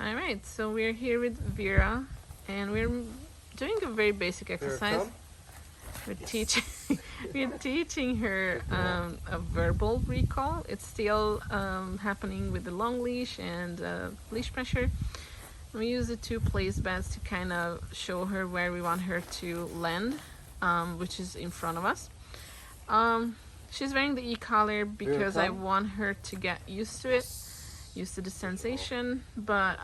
All right, so we're here with Vira, and we're doing a very basic exercise. We're teaching we're teaching her a verbal recall. It's still happening with the long leash and leash pressure. We use the two place beds to kind of show her where we want her to land, which is in front of us. She's wearing the e-collar because I want her to get used to it, used to the sensation, but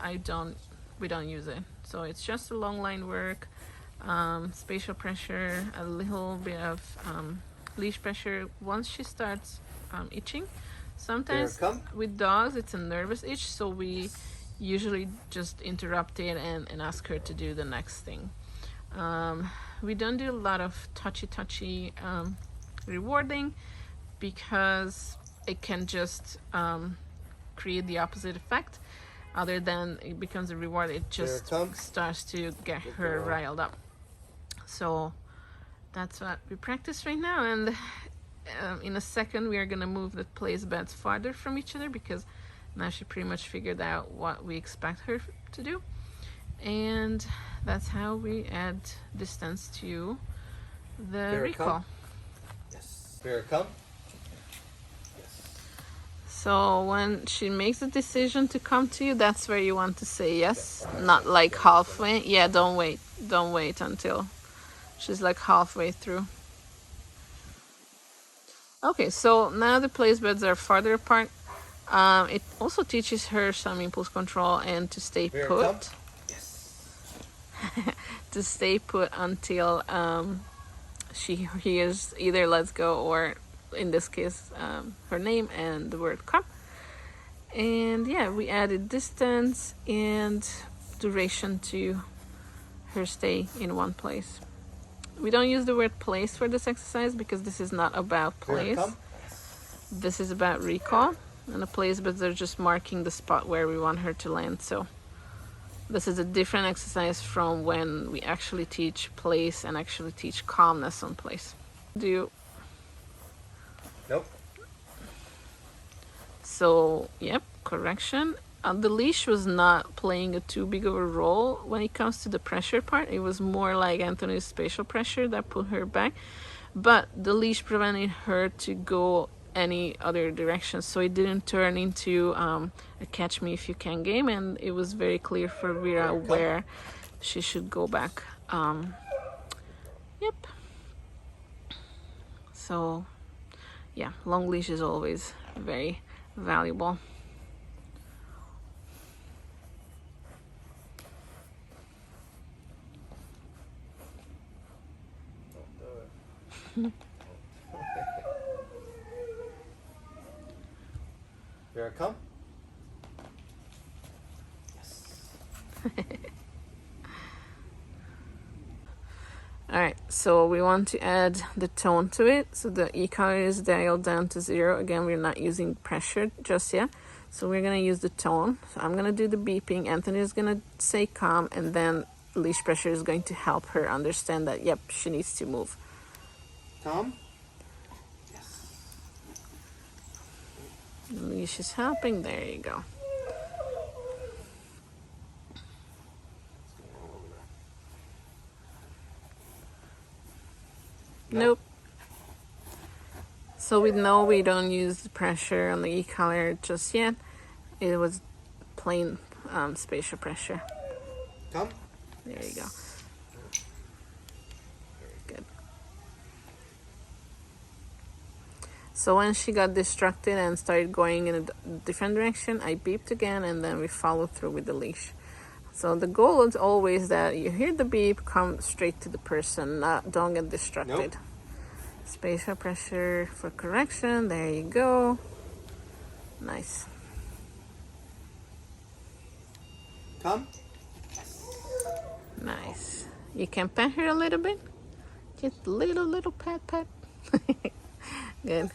we don't use it. So it's just a long line work, spatial pressure, a little bit of leash pressure once she starts itching. Sometimes with dogs it's a nervous itch, so we usually just interrupt it and ask her to do the next thing. We don't do a lot of touchy rewarding because it can just create the opposite effect. Other than it becomes a reward, it just starts to get her riled up. So that's what we practice right now, and in a second we are gonna move the place beds farther from each other because now she pretty much figured out what we expect her to do, and that's how we add distance to the recall. Yes. Vira, come. So when she makes a decision to come to you, that's where you want to say yes, not like halfway. Yeah, don't wait until she's like halfway through. Okay, so now the place beds are farther apart. It also teaches her some impulse control and to stay put. To stay put until she hears either let's go or, in this case, her name and the word come. And yeah, we added distance and duration to her stay in one place. We don't use the word place for this exercise because this is not about place. This is about recall, and the place beds are just marking the spot where we want her to land. So this is a different exercise from when we actually teach place and actually teach calmness on place. Nope. So, yep, correction. The leash was not playing a too big of a role when it comes to the pressure part. It was more like Anthony's spatial pressure that pulled her back. But the leash prevented her to go any other direction. So it didn't turn into a catch me if you can game. And it was very clear for Vira where she should go back. Yep. So, yeah, long leash is always very valuable. Vira, come. All right, so we want to add the tone to it. So the e-collar is dialed down to 0. Again, we're not using pressure just yet. So we're gonna use the tone. So I'm gonna do the beeping. Anthony is gonna say calm, and then leash pressure is going to help her understand that, yep, she needs to move. Calm. The leash is helping. There you go. Nope. So we know we don't use the pressure on the e-collar just yet. It was plain spatial pressure. Come. There you go. Good. So when she got distracted and started going in a different direction, I beeped again, and then we followed through with the leash. So the goal is always that you hear the beep, come straight to the person, don't get distracted. Nope. Spatial pressure for correction. There you go. Nice. Come. Nice. You can pet her a little bit. Just little pat. Good.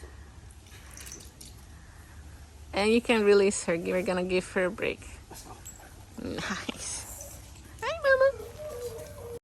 And you can release her. We're gonna give her a break. Nice.